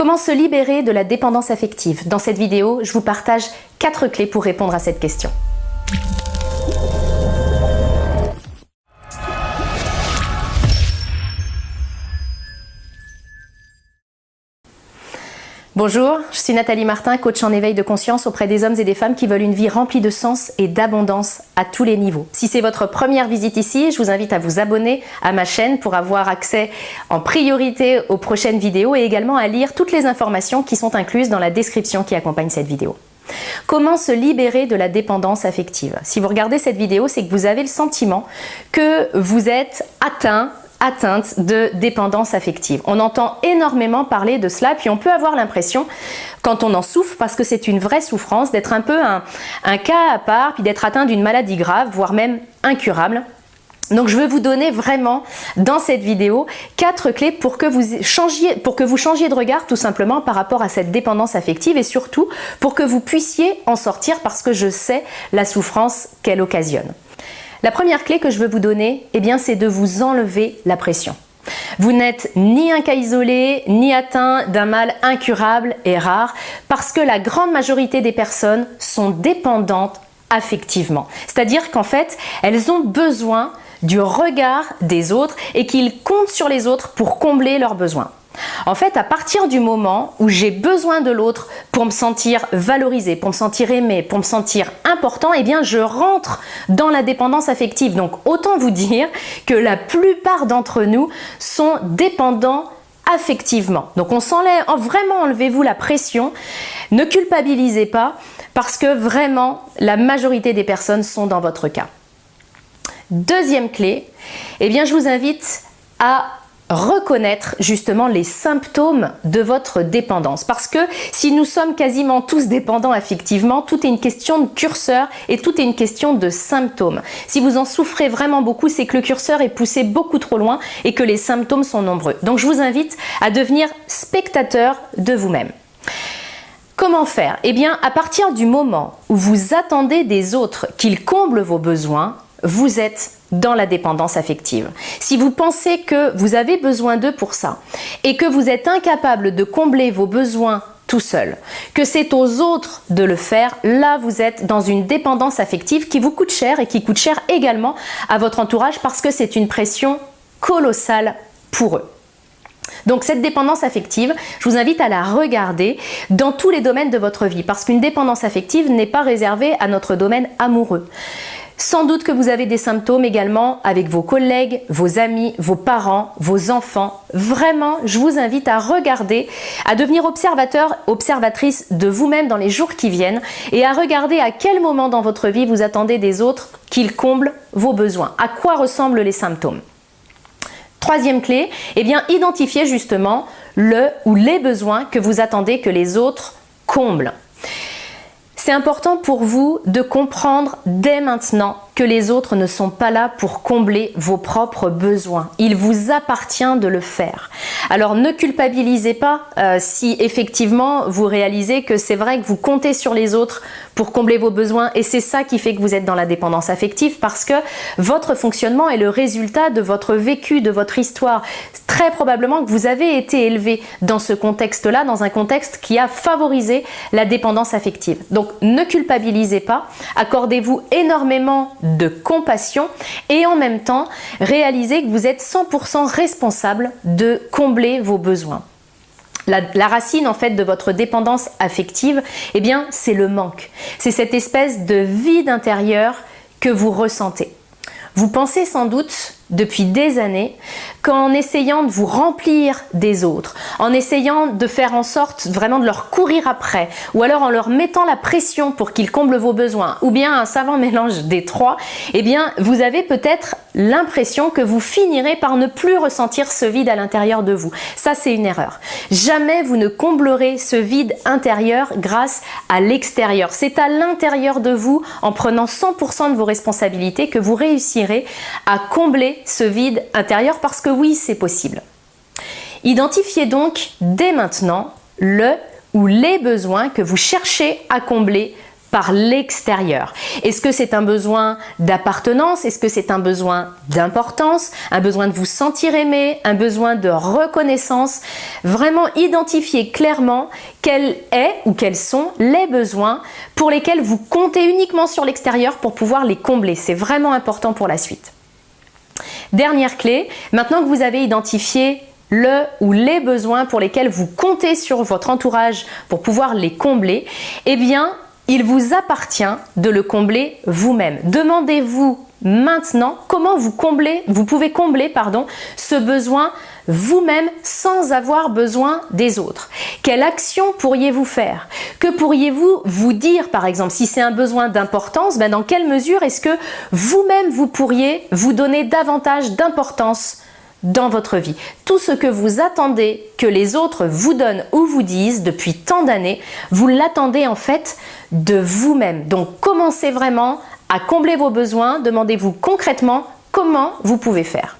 Comment se libérer de la dépendance affective? Dans cette vidéo, je vous partage 4 clés pour répondre à cette question. Bonjour, je suis Nathalie Martin, coach en éveil de conscience auprès des hommes et des femmes qui veulent une vie remplie de sens et d'abondance à tous les niveaux. Si c'est votre première visite ici, je vous invite à vous abonner à ma chaîne pour avoir accès en priorité aux prochaines vidéos et également à lire toutes les informations qui sont incluses dans la description qui accompagne cette vidéo. Comment se libérer de la dépendance affective? Si vous regardez cette vidéo, c'est que vous avez le sentiment que vous êtes atteinte de dépendance affective. On entend énormément parler de cela, puis on peut avoir l'impression, quand on en souffre, parce que c'est une vraie souffrance, d'être un peu un cas à part, puis d'être atteint d'une maladie grave, voire même incurable. Donc je veux vous donner vraiment dans cette vidéo 4 clés pour que vous changiez de regard tout simplement par rapport à cette dépendance affective et surtout pour que vous puissiez en sortir parce que je sais la souffrance qu'elle occasionne. La première clé que je veux vous donner, c'est de vous enlever la pression. Vous n'êtes ni un cas isolé, ni atteint d'un mal incurable et rare, parce que la grande majorité des personnes sont dépendantes affectivement. C'est-à-dire qu'en fait, elles ont besoin du regard des autres et qu'ils comptent sur les autres pour combler leurs besoins. En fait, à partir du moment où j'ai besoin de l'autre pour me sentir valorisé, pour me sentir aimé, pour me sentir important, je rentre dans la dépendance affective. Donc, autant vous dire que la plupart d'entre nous sont dépendants affectivement. Donc, on s'enlève, vraiment enlevez-vous la pression, ne culpabilisez pas parce que vraiment, la majorité des personnes sont dans votre cas. Deuxième clé, je vous invite à reconnaître justement les symptômes de votre dépendance. Parce que si nous sommes quasiment tous dépendants affectivement, tout est une question de curseur et tout est une question de symptômes. Si vous en souffrez vraiment beaucoup, c'est que le curseur est poussé beaucoup trop loin et que les symptômes sont nombreux. Donc je vous invite à devenir spectateur de vous-même. Comment faire? À partir du moment où vous attendez des autres qu'ils comblent vos besoins, vous êtes dans la dépendance affective. Si vous pensez que vous avez besoin d'eux pour ça et que vous êtes incapable de combler vos besoins tout seul, que c'est aux autres de le faire, là vous êtes dans une dépendance affective qui vous coûte cher et qui coûte cher également à votre entourage parce que c'est une pression colossale pour eux. Donc cette dépendance affective, je vous invite à la regarder dans tous les domaines de votre vie parce qu'une dépendance affective n'est pas réservée à notre domaine amoureux. Sans doute que vous avez des symptômes également avec vos collègues, vos amis, vos parents, vos enfants. Vraiment, je vous invite à regarder, à devenir observateur, observatrice de vous-même dans les jours qui viennent et à regarder à quel moment dans votre vie vous attendez des autres qu'ils comblent vos besoins. À quoi ressemblent les symptômes? Troisième clé, identifiez justement le ou les besoins que vous attendez que les autres comblent. C'est important pour vous de comprendre dès maintenant que les autres ne sont pas là pour combler vos propres besoins. Il vous appartient de le faire. Alors ne culpabilisez pas si effectivement vous réalisez que c'est vrai que vous comptez sur les autres pour combler vos besoins et c'est ça qui fait que vous êtes dans la dépendance affective parce que votre fonctionnement est le résultat de votre vécu, de votre histoire. Très probablement que vous avez été élevé dans ce contexte-là, dans un contexte qui a favorisé la dépendance affective. Donc ne culpabilisez pas, accordez-vous énormément de compassion et en même temps réalisez que vous êtes 100% responsable de combler vos besoins. La racine en fait de votre dépendance affective, c'est le manque. C'est cette espèce de vide intérieur que vous ressentez. Vous pensez sans doute depuis des années qu'en essayant de vous remplir des autres, en essayant de faire en sorte vraiment de leur courir après, ou alors en leur mettant la pression pour qu'ils comblent vos besoins, ou bien un savant mélange des trois, vous avez peut-être l'impression que vous finirez par ne plus ressentir ce vide à l'intérieur de vous. Ça, c'est une erreur. Jamais vous ne comblerez ce vide intérieur grâce à l'extérieur. C'est à l'intérieur de vous, en prenant 100% de vos responsabilités, que vous réussirez à combler ce vide intérieur parce que oui, c'est possible. Identifiez donc dès maintenant le ou les besoins que vous cherchez à combler par l'extérieur. Est-ce que c'est un besoin d'appartenance? Est-ce que c'est un besoin d'importance? Un besoin de vous sentir aimé? Un besoin de reconnaissance? Vraiment identifier clairement quel est ou quels sont les besoins pour lesquels vous comptez uniquement sur l'extérieur pour pouvoir les combler. C'est vraiment important pour la suite. Dernière clé, maintenant que vous avez identifié le ou les besoins pour lesquels vous comptez sur votre entourage pour pouvoir les combler, eh bien, il vous appartient de le combler vous-même. Demandez-vous maintenant comment vous pouvez combler ce besoin vous-même sans avoir besoin des autres. Quelle action pourriez-vous faire? Que pourriez-vous vous dire par exemple? Si c'est un besoin d'importance, dans quelle mesure est-ce que vous-même vous pourriez vous donner davantage d'importance dans votre vie? Tout ce que vous attendez que les autres vous donnent ou vous disent depuis tant d'années, vous l'attendez en fait de vous-même. Donc commencez vraiment à combler vos besoins, demandez-vous concrètement comment vous pouvez faire.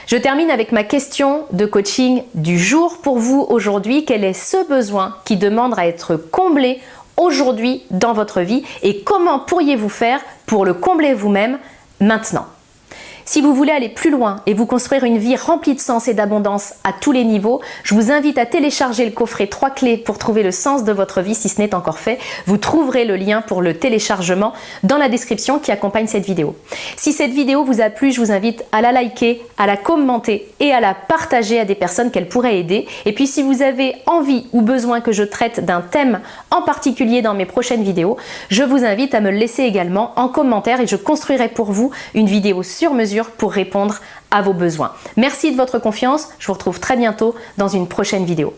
Je termine avec ma question de coaching du jour pour vous aujourd'hui. Quel est ce besoin qui demande à être comblé aujourd'hui dans votre vie et comment pourriez-vous faire pour le combler vous-même maintenant? Si vous voulez aller plus loin et vous construire une vie remplie de sens et d'abondance à tous les niveaux, je vous invite à télécharger le coffret 3 clés pour trouver le sens de votre vie si ce n'est encore fait. Vous trouverez le lien pour le téléchargement dans la description qui accompagne cette vidéo. Si cette vidéo vous a plu, je vous invite à la liker, à la commenter et à la partager à des personnes qu'elle pourrait aider. Et puis si vous avez envie ou besoin que je traite d'un thème en particulier dans mes prochaines vidéos, je vous invite à me le laisser également en commentaire et je construirai pour vous une vidéo sur mesure pour répondre à vos besoins. Merci de votre confiance, je vous retrouve très bientôt dans une prochaine vidéo.